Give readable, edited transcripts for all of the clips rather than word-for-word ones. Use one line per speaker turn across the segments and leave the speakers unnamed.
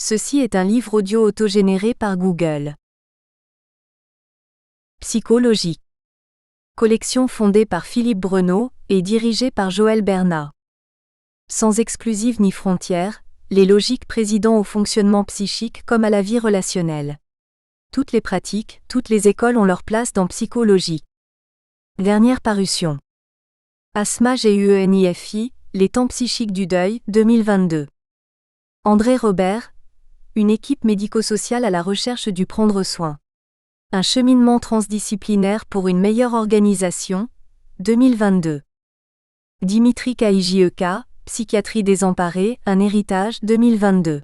Ceci est un livre audio autogénéré par Google. Psychologie. Collection fondée par Philippe Breneau et dirigée par Joël Bernat. Sans exclusive ni frontières, les logiques président au fonctionnement psychique comme à la vie relationnelle. Toutes les pratiques, toutes les écoles ont leur place dans psychologie. Dernière parution. Asma GUENIFI, les temps psychiques du deuil, 2022. André Robert, une équipe médico-sociale à la recherche du prendre soin. Un cheminement transdisciplinaire pour une meilleure organisation, 2022. Dimitri KIJEK, Psychiatrie désemparée, un héritage, 2022.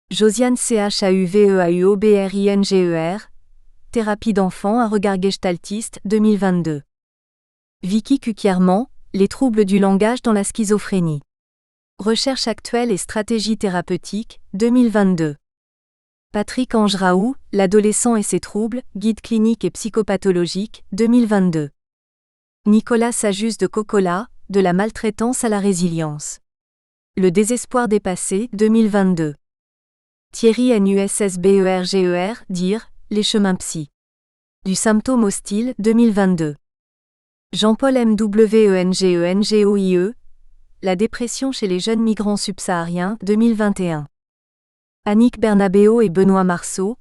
Josiane CHAUVEAUOBRINGER, Thérapie d'enfant, un regard gestaltiste, 2022. Vicky Cuquierman, Les troubles du langage dans la schizophrénie. Recherche actuelle et stratégie thérapeutique, 2022. Patrick Angeraou, L'adolescent et ses troubles, guide clinique et psychopathologique, 2022. Nicolas Sajus de Cocola, De la maltraitance à la résilience. Le désespoir dépassé, 2022. Thierry NUSSBERGER, Dire, Les chemins psy. Du symptôme hostile, 2022. Jean-Paul MWENGENGOIE, La dépression chez les jeunes migrants subsahariens, 2021. Annick Bernabéo et Benoît Marceau,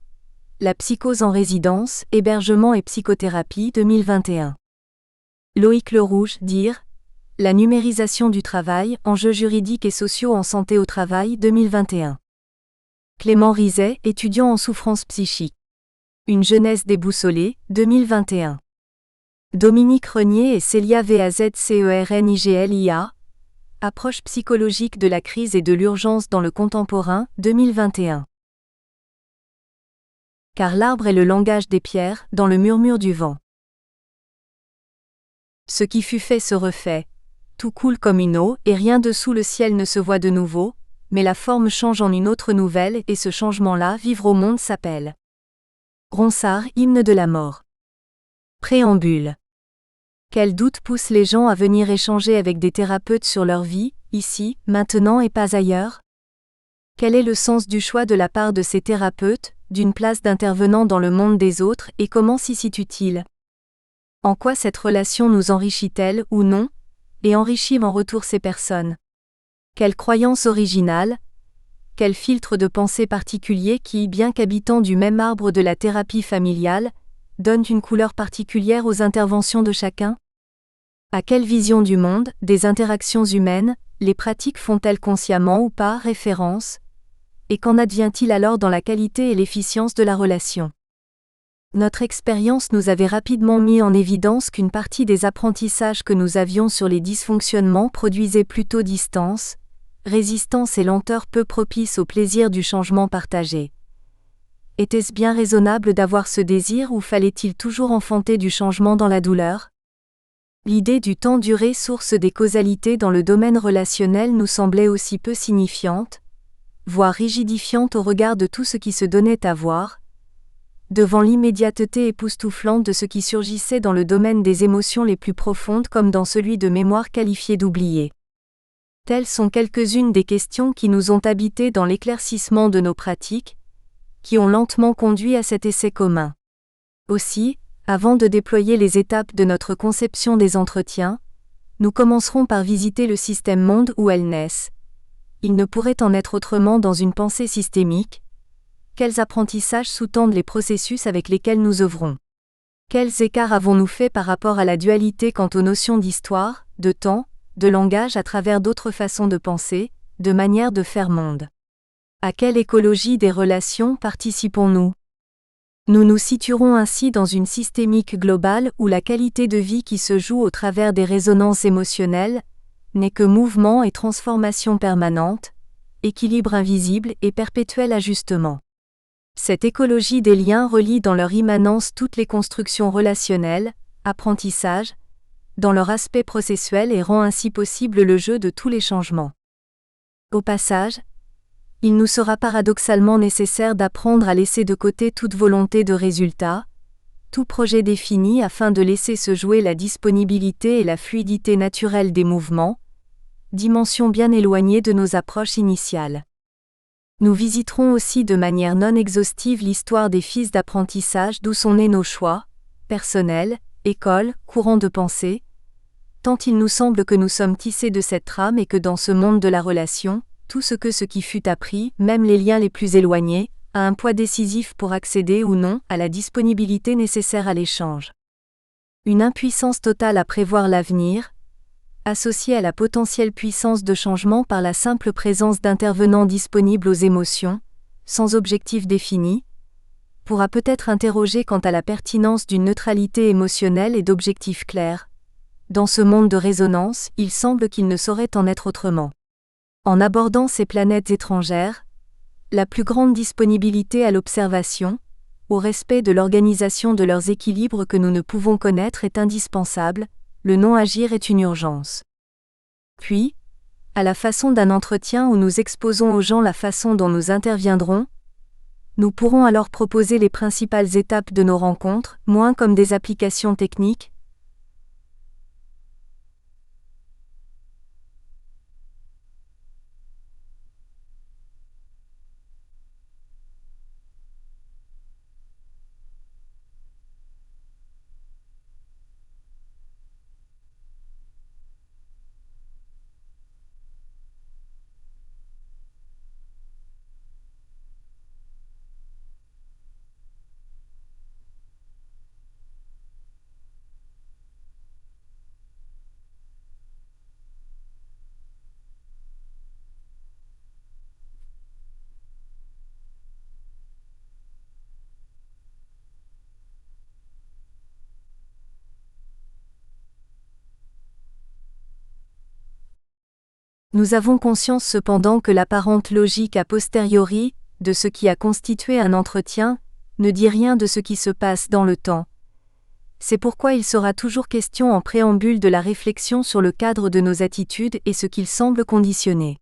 La psychose en résidence, hébergement et psychothérapie, 2021. Loïc Lerouge, Dire, La numérisation du travail, enjeux juridiques et sociaux en santé au travail, 2021. Clément Rizet, étudiant en souffrance psychique. Une jeunesse déboussolée, 2021. Dominique Renier et Célia VAZCERNIGLIA, Approche psychologique de la crise et de l'urgence dans le contemporain, 2021. Car l'arbre est le langage des pierres, dans le murmure du vent. Ce qui fut fait se refait. Tout coule comme une eau, et rien dessous le ciel ne se voit de nouveau, mais la forme change en une autre nouvelle, et ce changement-là, vivre au monde s'appelle. Ronsard, hymne de la mort. Préambule. Quel doute pousse les gens à venir échanger avec des thérapeutes sur leur vie, ici, maintenant et pas ailleurs? Quel est le sens du choix de la part de ces thérapeutes, d'une place d'intervenant dans le monde des autres, et comment s'y situe-t-il? En quoi cette relation nous enrichit-elle ou non, et enrichit en retour ces personnes? Quelle croyance originale? Quel filtre de pensée particulier qui, bien qu'habitant du même arbre de la thérapie familiale, donne une couleur particulière aux interventions de chacun? À quelle vision du monde, des interactions humaines, les pratiques font-elles consciemment ou pas référence? Et qu'en advient-il alors dans la qualité et l'efficience de la relation? Notre expérience nous avait rapidement mis en évidence qu'une partie des apprentissages que nous avions sur les dysfonctionnements produisait plutôt distance, résistance et lenteur peu propices au plaisir du changement partagé. Était-ce bien raisonnable d'avoir ce désir ou fallait-il toujours enfanter du changement dans la douleur? L'idée du temps duré, source des causalités dans le domaine relationnel, nous semblait aussi peu signifiante, voire rigidifiante au regard de tout ce qui se donnait à voir, devant l'immédiateté époustouflante de ce qui surgissait dans le domaine des émotions les plus profondes comme dans celui de mémoire qualifiée d'oublié. Telles sont quelques-unes des questions qui nous ont habités dans l'éclaircissement de nos pratiques, qui ont lentement conduit à cet essai commun. Aussi, avant de déployer les étapes de notre conception des entretiens, nous commencerons par visiter le système monde où elles naissent. Il ne pourrait en être autrement dans une pensée systémique. Quels apprentissages sous-tendent les processus avec lesquels nous œuvrons? Quels écarts avons-nous faits par rapport à la dualité quant aux notions d'histoire, de temps, de langage à travers d'autres façons de penser, de manières de faire monde? À quelle écologie des relations participons-nous? Nous nous situerons ainsi dans une systémique globale où la qualité de vie qui se joue au travers des résonances émotionnelles n'est que mouvement et transformation permanente, équilibre invisible et perpétuel ajustement. Cette écologie des liens relie dans leur immanence toutes les constructions relationnelles, apprentissage, dans leur aspect processuel et rend ainsi possible le jeu de tous les changements. Au passage, il nous sera paradoxalement nécessaire d'apprendre à laisser de côté toute volonté de résultat, tout projet défini afin de laisser se jouer la disponibilité et la fluidité naturelle des mouvements, dimension bien éloignée de nos approches initiales. Nous visiterons aussi de manière non exhaustive l'histoire des fils d'apprentissage d'où sont nés nos choix, personnels, écoles, courants de pensée, tant il nous semble que nous sommes tissés de cette trame et que dans ce monde de la relation, tout ce qui fut appris, même les liens les plus éloignés, a un poids décisif pour accéder ou non à la disponibilité nécessaire à l'échange. Une impuissance totale à prévoir l'avenir, associée à la potentielle puissance de changement par la simple présence d'intervenants disponibles aux émotions, sans objectif défini, pourra peut-être interroger quant à la pertinence d'une neutralité émotionnelle et d'objectifs clairs. Dans ce monde de résonance, il semble qu'il ne saurait en être autrement. En abordant ces planètes étrangères, la plus grande disponibilité à l'observation, au respect de l'organisation de leurs équilibres que nous ne pouvons connaître est indispensable, le non-agir est une urgence. Puis, à la façon d'un entretien où nous exposons aux gens la façon dont nous interviendrons, nous pourrons alors proposer les principales étapes de nos rencontres, moins comme des applications techniques. Nous avons conscience cependant que l'apparente logique a posteriori, de ce qui a constitué un entretien, ne dit rien de ce qui se passe dans le temps. C'est pourquoi il sera toujours question en préambule de la réflexion sur le cadre de nos attitudes et ce qu'il semble conditionner.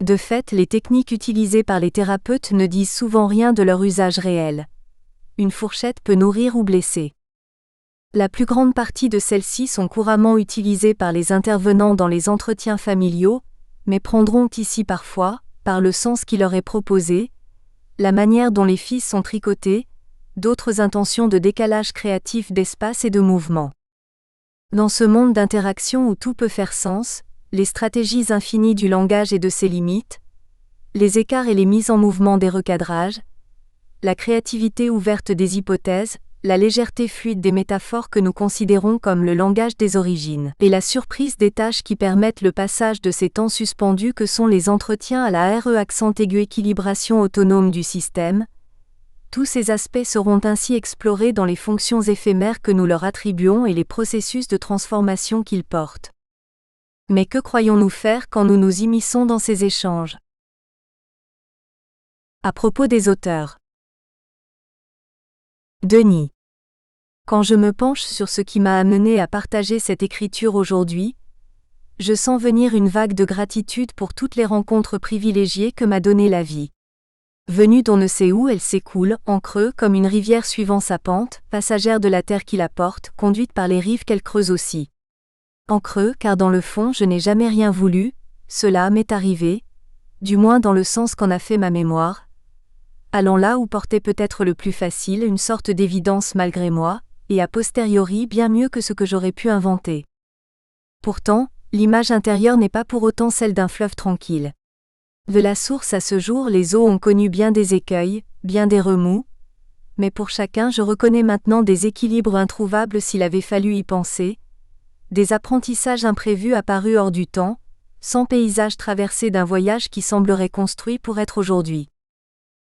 De fait, les techniques utilisées par les thérapeutes ne disent souvent rien de leur usage réel. Une fourchette peut nourrir ou blesser. La plus grande partie de celles-ci sont couramment utilisées par les intervenants dans les entretiens familiaux, mais prendront ici parfois, par le sens qui leur est proposé, la manière dont les fils sont tricotés, d'autres intentions de décalage créatif d'espace et de mouvement. Dans ce monde d'interaction où tout peut faire sens, les stratégies infinies du langage et de ses limites, les écarts et les mises en mouvement des recadrages, la créativité ouverte des hypothèses, la légèreté fluide des métaphores que nous considérons comme le langage des origines, et la surprise des tâches qui permettent le passage de ces temps suspendus que sont les entretiens à la accent aigu équilibration autonome du système, tous ces aspects seront ainsi explorés dans les fonctions éphémères que nous leur attribuons et les processus de transformation qu'ils portent. Mais que croyons-nous faire quand nous nous immisçons dans ces échanges ? À propos des auteurs. Denis. Quand je me penche sur ce qui m'a amené à partager cette écriture aujourd'hui, je sens venir une vague de gratitude pour toutes les rencontres privilégiées que m'a données la vie. Venue d'on ne sait où, elle s'écoule, en creux comme une rivière suivant sa pente, passagère de la terre qui la porte, conduite par les rives qu'elle creuse aussi. En creux car dans le fond je n'ai jamais rien voulu, cela m'est arrivé, du moins dans le sens qu'en a fait ma mémoire, allant là où portait peut-être le plus facile une sorte d'évidence malgré moi, et a posteriori bien mieux que ce que j'aurais pu inventer. Pourtant, l'image intérieure n'est pas pour autant celle d'un fleuve tranquille. De la source à ce jour les eaux ont connu bien des écueils, bien des remous, mais pour chacun je reconnais maintenant des équilibres introuvables s'il avait fallu y penser, des apprentissages imprévus apparus hors du temps, sans paysage traversé d'un voyage qui semblerait construit pour être aujourd'hui.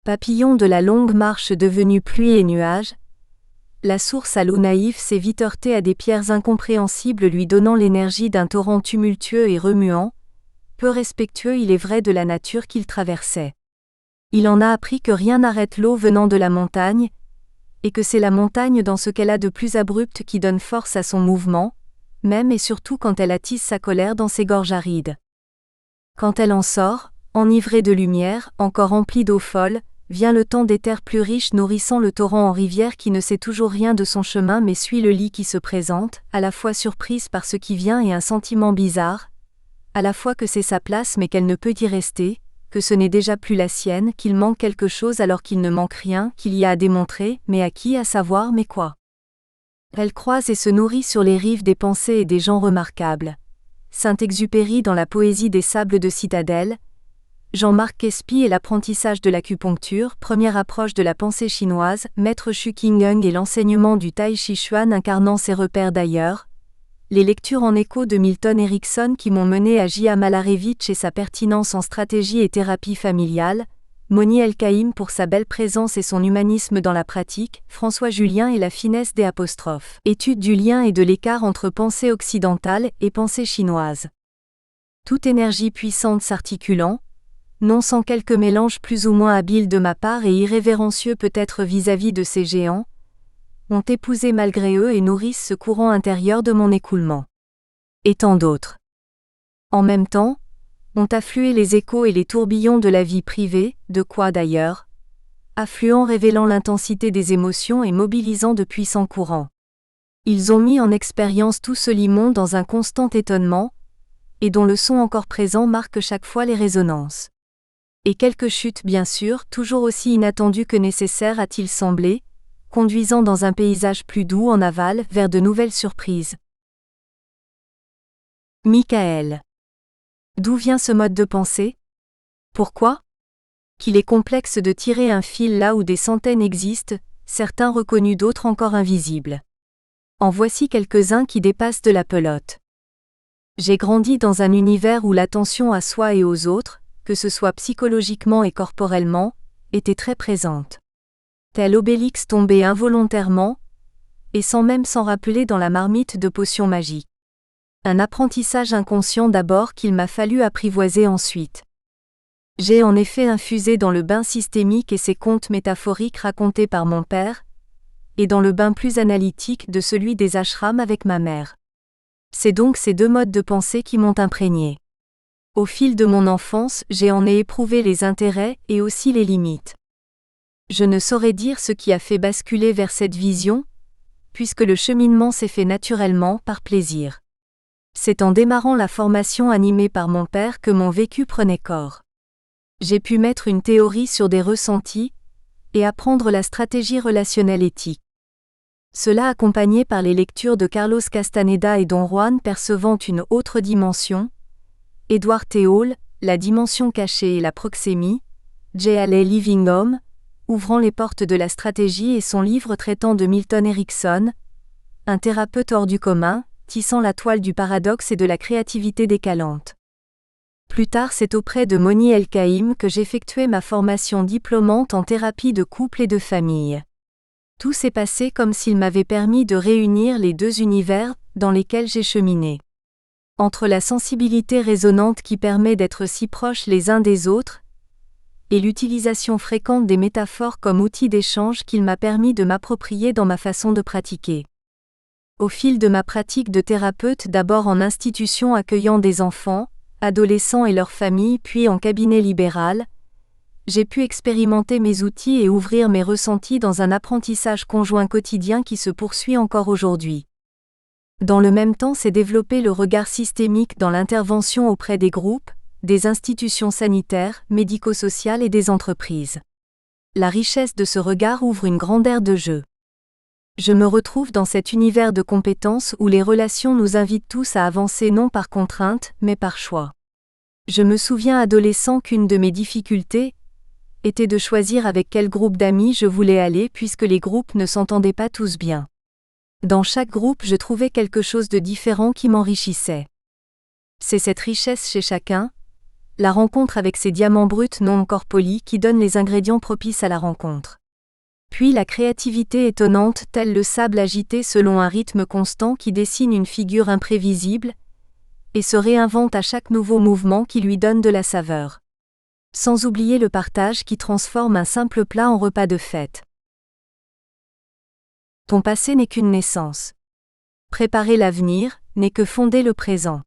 Papillon de la longue marche devenue pluie et nuage, la source à l'eau naïve s'est vite heurtée à des pierres incompréhensibles lui donnant l'énergie d'un torrent tumultueux et remuant, peu respectueux il est vrai de la nature qu'il traversait. Il en a appris que rien n'arrête l'eau venant de la montagne, et que c'est la montagne dans ce qu'elle a de plus abrupt qui donne force à son mouvement, même et surtout quand elle attise sa colère dans ses gorges arides. Quand elle en sort, enivrée de lumière, encore emplie d'eau folle, vient le temps des terres plus riches nourrissant le torrent en rivière qui ne sait toujours rien de son chemin mais suit le lit qui se présente, à la fois surprise par ce qui vient et un sentiment bizarre, à la fois que c'est sa place mais qu'elle ne peut y rester, que ce n'est déjà plus la sienne, qu'il manque quelque chose alors qu'il ne manque rien, qu'il y a à démontrer, mais à qui, à savoir, mais quoi. Elle croise et se nourrit sur les rives des pensées et des gens remarquables. Saint-Exupéry dans la poésie des sables de Citadelle, Jean-Marc Espy et l'apprentissage de l'acupuncture, première approche de la pensée chinoise, Maître Shu Qingyun et l'enseignement du Tai Chi Chuan incarnant ses repères d'ailleurs, les lectures en écho de Milton Erickson qui m'ont mené à J.A. Malarevitch et sa pertinence en stratégie et thérapie familiale, Moni El-Kaïm pour sa belle présence et son humanisme dans la pratique, François Julien et la finesse des apostrophes. Étude du lien et de l'écart entre pensée occidentale et pensée chinoise. Toute énergie puissante s'articulant, non sans quelques mélanges plus ou moins habiles de ma part et irrévérencieux peut-être vis-à-vis de ces géants, ont épousé malgré eux et nourrissent ce courant intérieur de mon écoulement. Et tant d'autres. En même temps, ont afflué les échos et les tourbillons de la vie privée, de quoi d'ailleurs, affluents révélant l'intensité des émotions et mobilisant de puissants courants. Ils ont mis en expérience tout ce limon dans un constant étonnement, et dont le son encore présent marque chaque fois les résonances. Et quelques chutes bien sûr, toujours aussi inattendues que nécessaires a-t-il semblé, conduisant dans un paysage plus doux en aval vers de nouvelles surprises. Michael. D'où vient ce mode de pensée ? Pourquoi ? Qu'il est complexe de tirer un fil là où des centaines existent, certains reconnus d'autres encore invisibles. En voici quelques-uns qui dépassent de la pelote. J'ai grandi dans un univers où l'attention à soi et aux autres, que ce soit psychologiquement et corporellement, était très présente. Tel Obélix tombé involontairement, et sans même s'en rappeler dans la marmite de potions magiques. Un apprentissage inconscient d'abord qu'il m'a fallu apprivoiser ensuite. J'ai en effet infusé dans le bain systémique et ses contes métaphoriques racontés par mon père, et dans le bain plus analytique de celui des ashrams avec ma mère. C'est donc ces deux modes de pensée qui m'ont imprégné. Au fil de mon enfance, j'ai en éprouvé les intérêts et aussi les limites. Je ne saurais dire ce qui a fait basculer vers cette vision, puisque le cheminement s'est fait naturellement par plaisir. C'est en démarrant la formation animée par mon père que mon vécu prenait corps. J'ai pu mettre une théorie sur des ressentis, et apprendre la stratégie relationnelle éthique. Cela accompagné par les lectures de Carlos Castaneda et Don Juan percevant une autre dimension, Édouard Théaule, La dimension cachée et la proxémie, J.L.A. Living Home, ouvrant les portes de la stratégie et son livre traitant de Milton Erickson, un thérapeute hors du commun, tissant la toile du paradoxe et de la créativité décalante. Plus tard, c'est auprès de Moni El-Kaïm que j'effectuai ma formation diplômante en thérapie de couple et de famille. Tout s'est passé comme s'il m'avait permis de réunir les deux univers dans lesquels j'ai cheminé. Entre la sensibilité résonante qui permet d'être si proches les uns des autres, et l'utilisation fréquente des métaphores comme outil d'échange qu'il m'a permis de m'approprier dans ma façon de pratiquer. Au fil de ma pratique de thérapeute d'abord en institution accueillant des enfants, adolescents et leurs familles puis en cabinet libéral, j'ai pu expérimenter mes outils et ouvrir mes ressentis dans un apprentissage conjoint quotidien qui se poursuit encore aujourd'hui. Dans le même temps s'est développé le regard systémique dans l'intervention auprès des groupes, des institutions sanitaires, médico-sociales et des entreprises. La richesse de ce regard ouvre une grande aire de jeu. Je me retrouve dans cet univers de compétences où les relations nous invitent tous à avancer non par contrainte, mais par choix. Je me souviens adolescent qu'une de mes difficultés était de choisir avec quel groupe d'amis je voulais aller puisque les groupes ne s'entendaient pas tous bien. Dans chaque groupe je trouvais quelque chose de différent qui m'enrichissait. C'est cette richesse chez chacun, la rencontre avec ces diamants bruts non encore polis qui donne les ingrédients propices à la rencontre. Puis la créativité étonnante tel le sable agité selon un rythme constant qui dessine une figure imprévisible, et se réinvente à chaque nouveau mouvement qui lui donne de la saveur. Sans oublier le partage qui transforme un simple plat en repas de fête. Ton passé n'est qu'une naissance. Préparer l'avenir n'est que fonder le présent.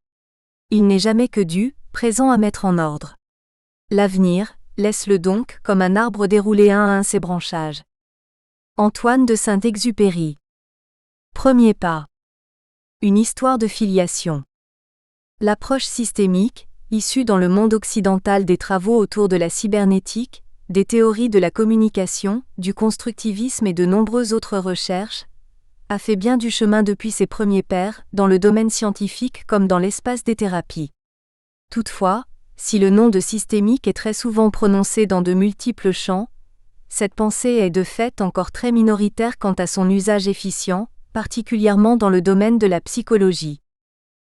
Il n'est jamais que du présent à mettre en ordre. L'avenir, laisse-le donc comme un arbre déroulé un à un ses branchages. Antoine de Saint-Exupéry. Premier pas. Une histoire de filiation. L'approche systémique, issus dans le monde occidental des travaux autour de la cybernétique, des théories de la communication, du constructivisme et de nombreuses autres recherches, a fait bien du chemin depuis ses premiers pairs, dans le domaine scientifique comme dans l'espace des thérapies. Toutefois, si le nom de systémique est très souvent prononcé dans de multiples champs, cette pensée est de fait encore très minoritaire quant à son usage efficient, particulièrement dans le domaine de la psychologie.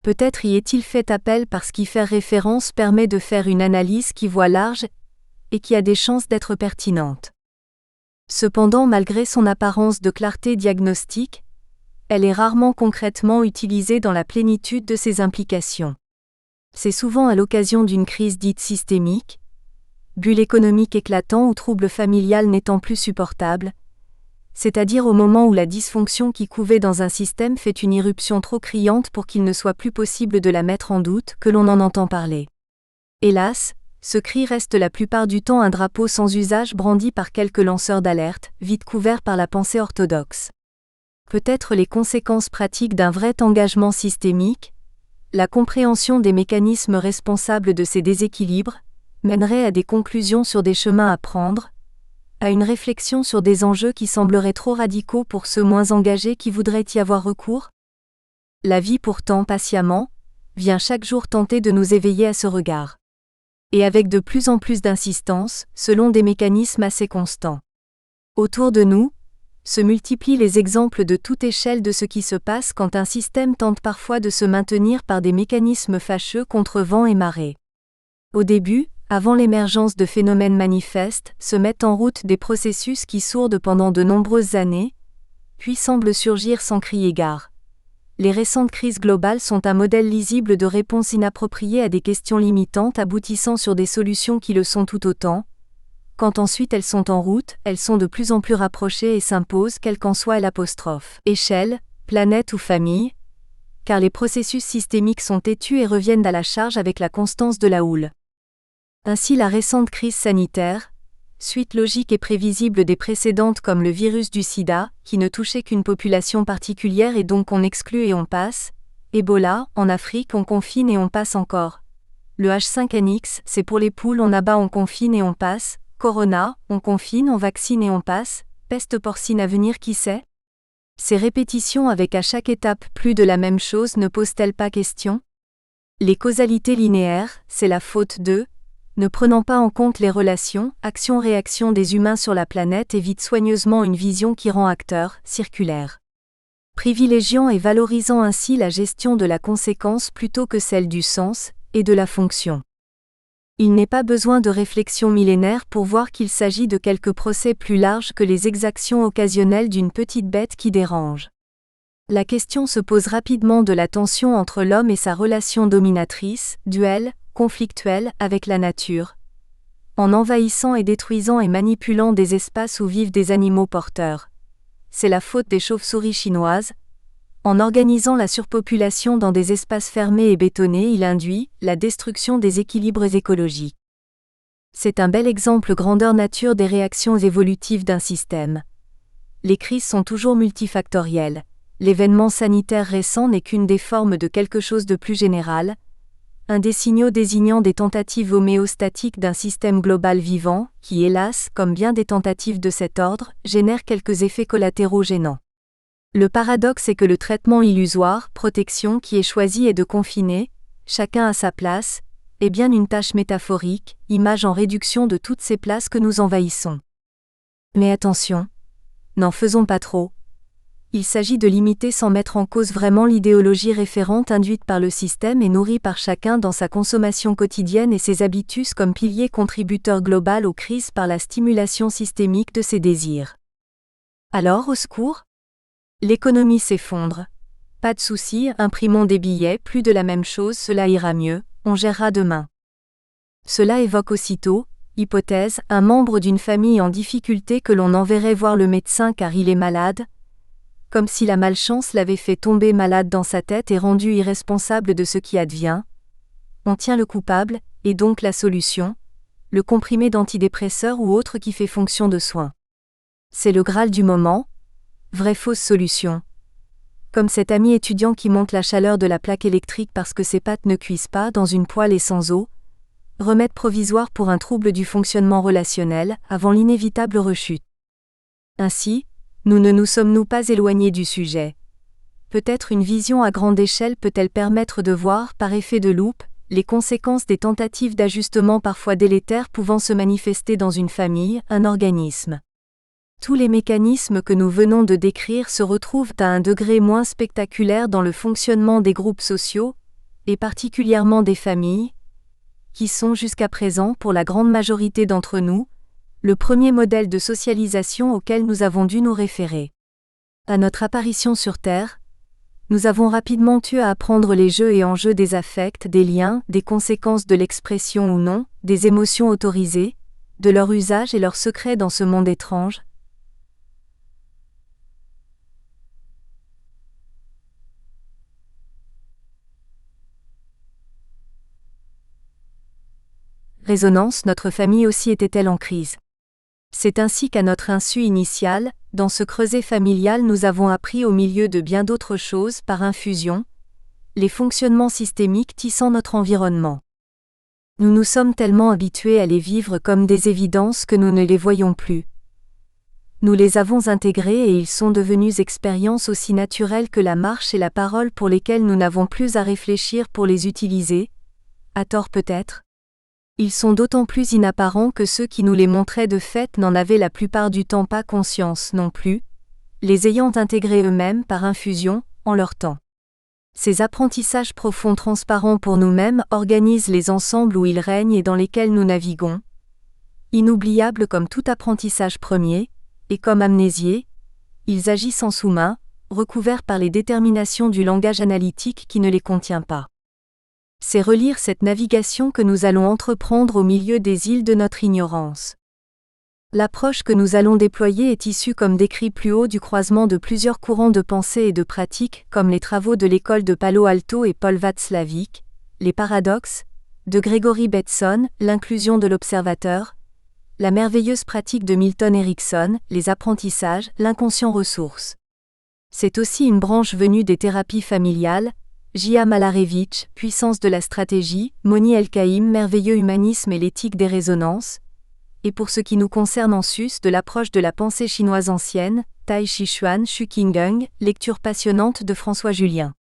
Peut-être y est-il fait appel parce qu'y faire référence permet de faire une analyse qui voit large et qui a des chances d'être pertinente. Cependant, malgré son apparence de clarté diagnostique, elle est rarement concrètement utilisée dans la plénitude de ses implications. C'est souvent à l'occasion d'une crise dite systémique, bulle économique éclatant ou trouble familial n'étant plus supportable, c'est-à-dire au moment où la dysfonction qui couvait dans un système fait une irruption trop criante pour qu'il ne soit plus possible de la mettre en doute, que l'on en entend parler. Hélas, ce cri reste la plupart du temps un drapeau sans usage brandi par quelques lanceurs d'alerte, vite couverts par la pensée orthodoxe. Peut-être les conséquences pratiques d'un vrai engagement systémique, la compréhension des mécanismes responsables de ces déséquilibres, mènerait à des conclusions sur des chemins à prendre, à une réflexion sur des enjeux qui sembleraient trop radicaux pour ceux moins engagés qui voudraient y avoir recours. La vie pourtant patiemment, vient chaque jour tenter de nous éveiller à ce regard. Et avec de plus en plus d'insistance, selon des mécanismes assez constants. Autour de nous, se multiplient les exemples de toute échelle de ce qui se passe quand un système tente parfois de se maintenir par des mécanismes fâcheux contre vent et marée. Au début, avant l'émergence de phénomènes manifestes, se mettent en route des processus qui sourdent pendant de nombreuses années, puis semblent surgir sans crier gare. Les récentes crises globales sont un modèle lisible de réponse inappropriée à des questions limitantes aboutissant sur des solutions qui le sont tout autant. Quand ensuite elles sont en route, elles sont de plus en plus rapprochées et s'imposent quelle qu'en soit l'apostrophe. Échelle, planète ou famille, car les processus systémiques sont têtus et reviennent à la charge avec la constance de la houle. Ainsi la récente crise sanitaire, suite logique et prévisible des précédentes comme le virus du sida, qui ne touchait qu'une population particulière et donc on exclut et on passe, Ebola, en Afrique on confine et on passe encore. Le H5N1, c'est pour les poules on abat on confine et on passe, Corona, on confine, on vaccine et on passe, peste porcine à venir qui sait ? Ces répétitions avec à chaque étape plus de la même chose ne posent-elles pas question ? Les causalités linéaires, c'est la faute de, ne prenant pas en compte les relations, actions-réactions des humains sur la planète évite soigneusement une vision qui rend acteur, circulaire. Privilégiant et valorisant ainsi la gestion de la conséquence plutôt que celle du sens, et de la fonction. Il n'est pas besoin de réflexion millénaire pour voir qu'il s'agit de quelques procès plus larges que les exactions occasionnelles d'une petite bête qui dérange. La question se pose rapidement de la tension entre l'homme et sa relation dominatrice, duel, conflictuelle, avec la nature, en envahissant et détruisant et manipulant des espaces où vivent des animaux porteurs. C'est la faute des chauves-souris chinoises. En organisant la surpopulation dans des espaces fermés et bétonnés, il induit la destruction des équilibres écologiques. C'est un bel exemple grandeur nature des réactions évolutives d'un système. Les crises sont toujours multifactorielles. L'événement sanitaire récent n'est qu'une des formes de quelque chose de plus général, un des signaux désignant des tentatives homéostatiques d'un système global vivant, qui hélas, comme bien des tentatives de cet ordre, génère quelques effets collatéraux gênants. Le paradoxe est que le traitement illusoire, protection qui est choisi est de confiner, chacun à sa place, est bien une tâche métaphorique, image en réduction de toutes ces places que nous envahissons. Mais attention, n'en faisons pas trop. Il s'agit de limiter sans mettre en cause vraiment l'idéologie référente induite par le système et nourrie par chacun dans sa consommation quotidienne et ses habitus comme pilier contributeur global aux crises par la stimulation systémique de ses désirs. Alors, au secours ? L'économie s'effondre. Pas de souci, imprimons des billets, plus de la même chose, cela ira mieux, on gérera demain. Cela évoque aussitôt, hypothèse, un membre d'une famille en difficulté que l'on enverrait voir le médecin car il est malade, comme si la malchance l'avait fait tomber malade dans sa tête et rendu irresponsable de ce qui advient. On tient le coupable, et donc la solution, le comprimé d'antidépresseur ou autre qui fait fonction de soin. C'est le Graal du moment, vraie fausse solution. Comme cet ami étudiant qui monte la chaleur de la plaque électrique parce que ses pâtes ne cuisent pas dans une poêle et sans eau. Remède provisoire pour un trouble du fonctionnement relationnel, avant l'inévitable rechute. Ainsi, nous sommes-nous pas éloignés du sujet. Peut-être une vision à grande échelle peut-elle permettre de voir, par effet de loupe, les conséquences des tentatives d'ajustement parfois délétères pouvant se manifester dans une famille, un organisme. Tous les mécanismes que nous venons de décrire se retrouvent à un degré moins spectaculaire dans le fonctionnement des groupes sociaux, et particulièrement des familles, qui sont jusqu'à présent, pour la grande majorité d'entre nous, le premier modèle de socialisation auquel nous avons dû nous référer. À notre apparition sur Terre, nous avons rapidement eu à apprendre les jeux et enjeux des affects, des liens, des conséquences de l'expression ou non, des émotions autorisées, de leur usage et leurs secrets dans ce monde étrange. Résonance, notre famille aussi était-elle en crise. C'est ainsi qu'à notre insu initiale, dans ce creuset familial nous avons appris au milieu de bien d'autres choses par infusion, les fonctionnements systémiques tissant notre environnement. Nous nous sommes tellement habitués à les vivre comme des évidences que nous ne les voyons plus. Nous les avons intégrés et ils sont devenus expériences aussi naturelles que la marche et la parole pour lesquelles nous n'avons plus à réfléchir pour les utiliser, à tort peut-être. Ils sont d'autant plus inapparents que ceux qui nous les montraient de fait n'en avaient la plupart du temps pas conscience non plus, les ayant intégrés eux-mêmes par infusion, en leur temps. Ces apprentissages profonds transparents pour nous-mêmes organisent les ensembles où ils règnent et dans lesquels nous naviguons. Inoubliables comme tout apprentissage premier, et comme amnésiés, ils agissent en sous-main, recouverts par les déterminations du langage analytique qui ne les contient pas. C'est relire cette navigation que nous allons entreprendre au milieu des îles de notre ignorance. L'approche que nous allons déployer est issue comme décrit plus haut du croisement de plusieurs courants de pensée et de pratique, comme les travaux de l'école de Palo Alto et Paul Václavic, les paradoxes, de Gregory Bateson, l'inclusion de l'observateur, la merveilleuse pratique de Milton Erickson, les apprentissages, l'inconscient ressource. C'est aussi une branche venue des thérapies familiales, J.A. Malarevich, puissance de la stratégie, Moni El-Kaïm, merveilleux humanisme et l'éthique des résonances, et pour ce qui nous concerne en sus de l'approche de la pensée chinoise ancienne, Tai Chi Chuan, Xu Qinggong, lecture passionnante de François Julien.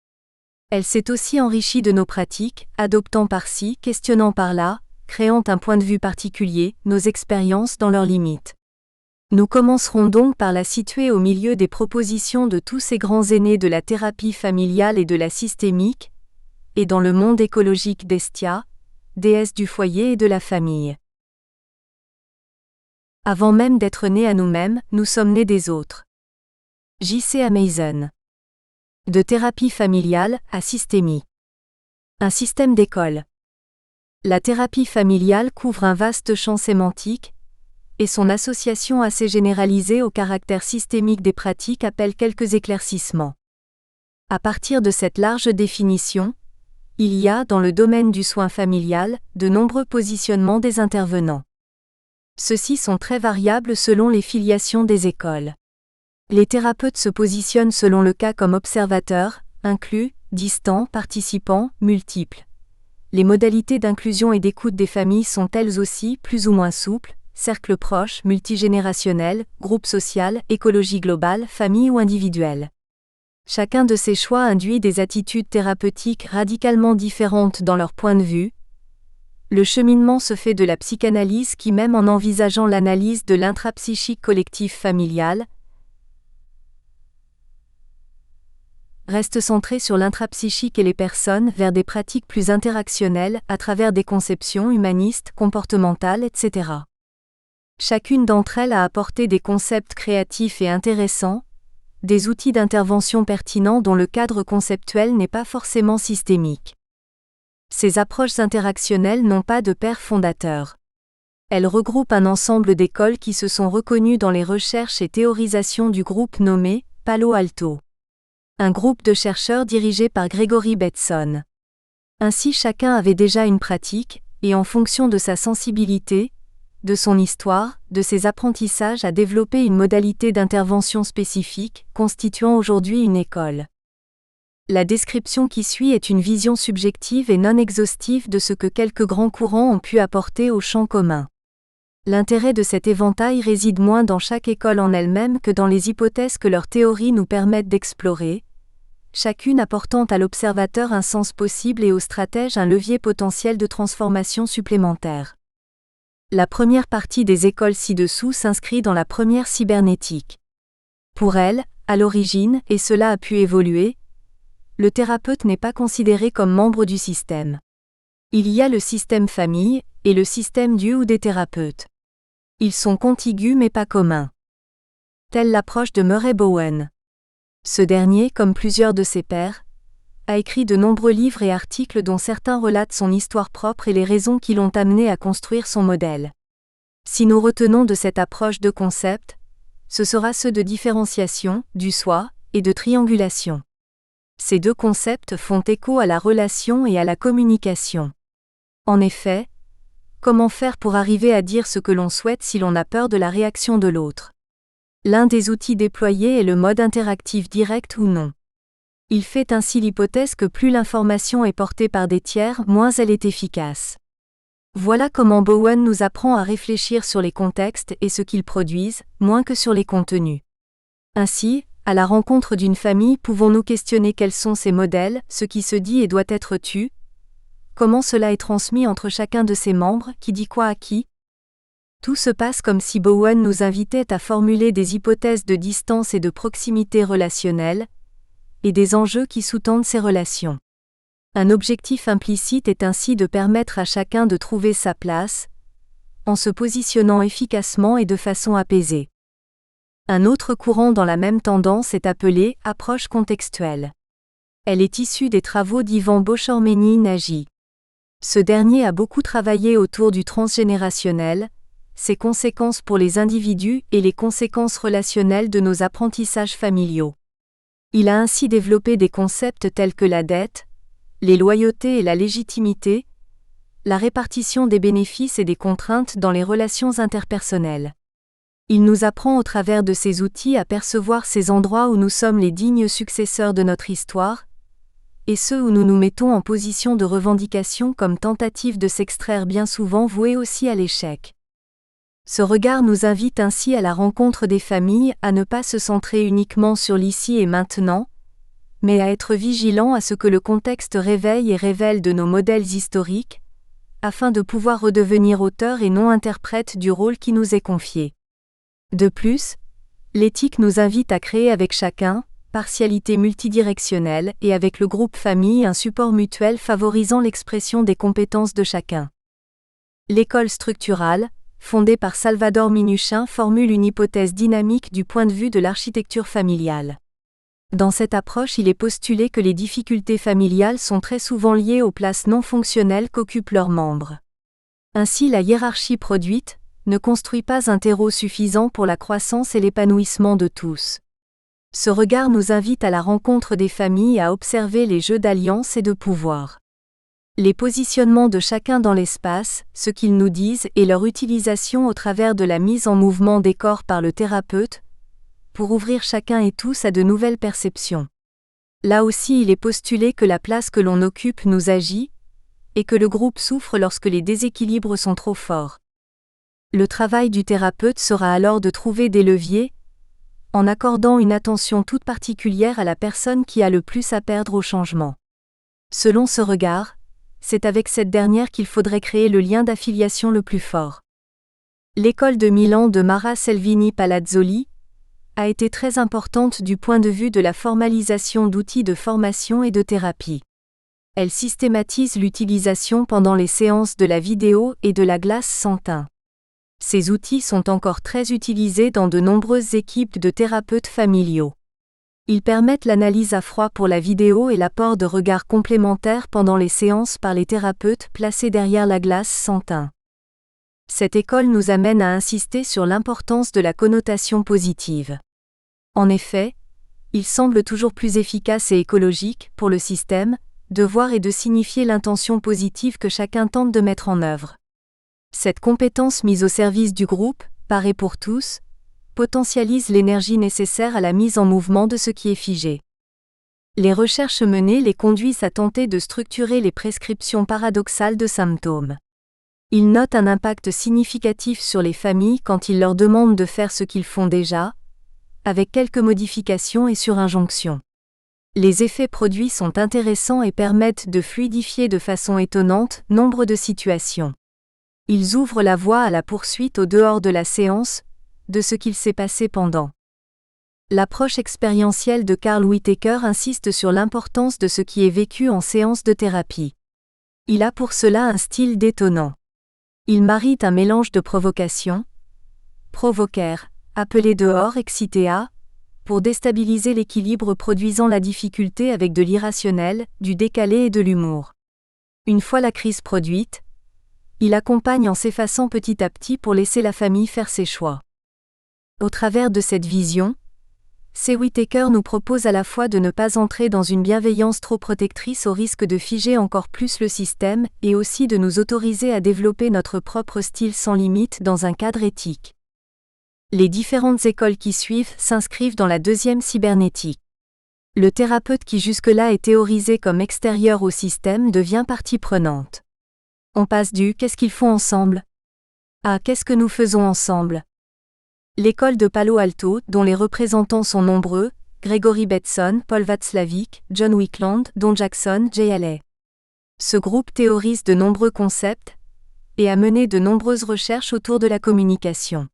Elle s'est aussi enrichie de nos pratiques, adoptant par-ci, questionnant par-là, créant un point de vue particulier, nos expériences dans leurs limites. Nous commencerons donc par la situer au milieu des propositions de tous ces grands aînés de la thérapie familiale et de la systémique, et dans le monde écologique d'Hestia, déesse du foyer et de la famille. Avant même d'être nés à nous-mêmes, nous sommes nés des autres. J.C. Amason. De thérapie familiale à systémie. Un système d'école. La thérapie familiale couvre un vaste champ sémantique, et son association assez généralisée au caractère systémique des pratiques appelle quelques éclaircissements. À partir de cette large définition, il y a, dans le domaine du soin familial, de nombreux positionnements des intervenants. Ceux-ci sont très variables selon les filiations des écoles. Les thérapeutes se positionnent selon le cas comme observateurs, inclus, distants, participants, multiples. Les modalités d'inclusion et d'écoute des familles sont elles aussi plus ou moins souples, cercle proche, multigénérationnel, groupe social, écologie globale, famille ou individuelle. Chacun de ces choix induit des attitudes thérapeutiques radicalement différentes dans leur point de vue. Le cheminement se fait de la psychanalyse qui, même en envisageant l'analyse de l'intrapsychique collectif familial, reste centré sur l'intrapsychique et les personnes vers des pratiques plus interactionnelles à travers des conceptions humanistes, comportementales, etc. Chacune d'entre elles a apporté des concepts créatifs et intéressants, des outils d'intervention pertinents dont le cadre conceptuel n'est pas forcément systémique. Ces approches interactionnelles n'ont pas de père fondateur. Elles regroupent un ensemble d'écoles qui se sont reconnues dans les recherches et théorisations du groupe nommé Palo Alto. Un groupe de chercheurs dirigé par Gregory Bateson. Ainsi chacun avait déjà une pratique, et en fonction de sa sensibilité, de son histoire, de ses apprentissages a développé une modalité d'intervention spécifique, constituant aujourd'hui une école. La description qui suit est une vision subjective et non exhaustive de ce que quelques grands courants ont pu apporter au champ commun. L'intérêt de cet éventail réside moins dans chaque école en elle-même que dans les hypothèses que leurs théories nous permettent d'explorer, chacune apportant à l'observateur un sens possible et au stratège un levier potentiel de transformation supplémentaire. La première partie des écoles ci-dessous s'inscrit dans la première cybernétique. Pour elle, à l'origine, et cela a pu évoluer, le thérapeute n'est pas considéré comme membre du système. Il y a le système famille et le système Dieu ou des thérapeutes. Ils sont contigus mais pas communs. Telle l'approche de Murray Bowen. Ce dernier, comme plusieurs de ses pairs, a écrit de nombreux livres et articles dont certains relatent son histoire propre et les raisons qui l'ont amené à construire son modèle. Si nous retenons de cette approche deux concepts, ce sera ceux de différenciation, du soi, et de triangulation. Ces deux concepts font écho à la relation et à la communication. En effet, comment faire pour arriver à dire ce que l'on souhaite si l'on a peur de la réaction de l'autre ? L'un des outils déployés est le mode interactif direct ou non. Il fait ainsi l'hypothèse que plus l'information est portée par des tiers, moins elle est efficace. Voilà comment Bowen nous apprend à réfléchir sur les contextes et ce qu'ils produisent, moins que sur les contenus. Ainsi, à la rencontre d'une famille, pouvons-nous questionner quels sont ses modèles, ce qui se dit et doit être tu ? Comment cela est transmis entre chacun de ses membres, qui dit quoi à qui ? Tout se passe comme si Bowen nous invitait à formuler des hypothèses de distance et de proximité relationnelle, et des enjeux qui sous-tendent ces relations. Un objectif implicite est ainsi de permettre à chacun de trouver sa place, en se positionnant efficacement et de façon apaisée. Un autre courant dans la même tendance est appelé « approche contextuelle ». Elle est issue des travaux d'Ivan Bochormeny-Nagy. Ce dernier a beaucoup travaillé autour du transgénérationnel, ses conséquences pour les individus et les conséquences relationnelles de nos apprentissages familiaux. Il a ainsi développé des concepts tels que la dette, les loyautés et la légitimité, la répartition des bénéfices et des contraintes dans les relations interpersonnelles. Il nous apprend au travers de ces outils à percevoir ces endroits où nous sommes les dignes successeurs de notre histoire, et ceux où nous nous mettons en position de revendication comme tentative de s'extraire bien souvent vouée aussi à l'échec. Ce regard nous invite ainsi à la rencontre des familles à ne pas se centrer uniquement sur l'ici et maintenant, mais à être vigilant à ce que le contexte réveille et révèle de nos modèles historiques, afin de pouvoir redevenir auteur et non interprète du rôle qui nous est confié. De plus, l'éthique nous invite à créer avec chacun, partialité multidirectionnelle et avec le groupe famille un support mutuel favorisant l'expression des compétences de chacun. L'école structurale, fondée par Salvador Minuchin, formule une hypothèse dynamique du point de vue de l'architecture familiale. Dans cette approche, il est postulé que les difficultés familiales sont très souvent liées aux places non fonctionnelles qu'occupent leurs membres. Ainsi, la hiérarchie produite ne construit pas un terreau suffisant pour la croissance et l'épanouissement de tous. Ce regard nous invite à la rencontre des familles et à observer les jeux d'alliance et de pouvoir. Les positionnements de chacun dans l'espace, ce qu'ils nous disent et leur utilisation au travers de la mise en mouvement des corps par le thérapeute, pour ouvrir chacun et tous à de nouvelles perceptions. Là aussi, il est postulé que la place que l'on occupe nous agit, et que le groupe souffre lorsque les déséquilibres sont trop forts. Le travail du thérapeute sera alors de trouver des leviers, en accordant une attention toute particulière à la personne qui a le plus à perdre au changement. Selon ce regard, c'est avec cette dernière qu'il faudrait créer le lien d'affiliation le plus fort. L'école de Milan de Mara Selvini Palazzoli a été très importante du point de vue de la formalisation d'outils de formation et de thérapie. Elle systématise l'utilisation pendant les séances de la vidéo et de la glace sans teint. Ces outils sont encore très utilisés dans de nombreuses équipes de thérapeutes familiaux. Ils permettent l'analyse à froid pour la vidéo et l'apport de regards complémentaires pendant les séances par les thérapeutes placés derrière la glace sans teint. Cette école nous amène à insister sur l'importance de la connotation positive. En effet, il semble toujours plus efficace et écologique, pour le système, de voir et de signifier l'intention positive que chacun tente de mettre en œuvre. Cette compétence mise au service du groupe, par et pour tous, potentialise l'énergie nécessaire à la mise en mouvement de ce qui est figé. Les recherches menées les conduisent à tenter de structurer les prescriptions paradoxales de symptômes. Ils notent un impact significatif sur les familles quand ils leur demandent de faire ce qu'ils font déjà, avec quelques modifications et sur injonction. Les effets produits sont intéressants et permettent de fluidifier de façon étonnante nombre de situations. Ils ouvrent la voie à la poursuite au dehors de la séance, de ce qu'il s'est passé pendant. L'approche expérientielle de Carl Whittaker insiste sur l'importance de ce qui est vécu en séance de thérapie. Il a pour cela un style détonnant. Il marie un mélange de provocation, provoquer, appeler dehors, exciter à, pour déstabiliser l'équilibre produisant la difficulté avec de l'irrationnel, du décalé et de l'humour. Une fois la crise produite, il accompagne en s'effaçant petit à petit pour laisser la famille faire ses choix. Au travers de cette vision, C. Whittaker nous propose à la fois de ne pas entrer dans une bienveillance trop protectrice au risque de figer encore plus le système et aussi de nous autoriser à développer notre propre style sans limite dans un cadre éthique. Les différentes écoles qui suivent s'inscrivent dans la deuxième cybernétique. Le thérapeute qui jusque-là est théorisé comme extérieur au système devient partie prenante. On passe du « qu'est-ce qu'ils font ensemble » à « qu'est-ce que nous faisons ensemble ». L'école de Palo Alto, dont les représentants sont nombreux, Gregory Bateson, Paul Václavic, John Wickland, Don Jackson, J.L.A. Ce groupe théorise de nombreux concepts et a mené de nombreuses recherches autour de la communication.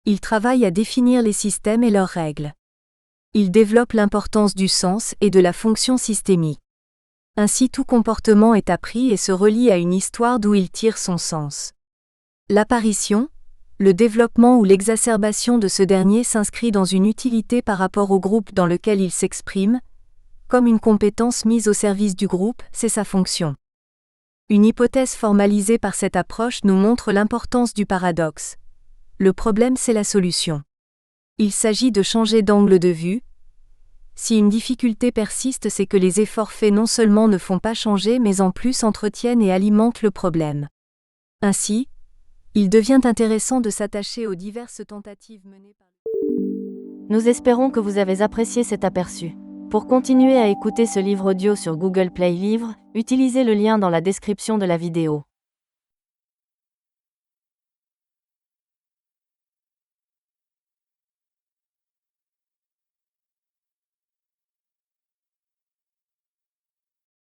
Il travaille à définir les systèmes et leurs règles. Il développe l'importance du sens et de la fonction systémique. Ainsi tout comportement est appris et se relie à une histoire d'où il tire son sens. L'apparition, le développement ou l'exacerbation de ce dernier s'inscrit dans une utilité par rapport au groupe dans lequel il s'exprime, comme une compétence mise au service du groupe, c'est sa fonction. Une hypothèse formalisée par cette approche nous montre l'importance du paradoxe. Le problème, c'est la solution. Il s'agit de changer d'angle de vue. Si une difficulté persiste, c'est que les efforts faits non seulement ne font pas changer mais en plus entretiennent et alimentent le problème. Ainsi, il devient intéressant de s'attacher aux diverses tentatives menées par...
Nous espérons que vous avez apprécié cet aperçu. Pour continuer à écouter ce livre audio sur Google Play Livres, utilisez le lien dans la description de la vidéo.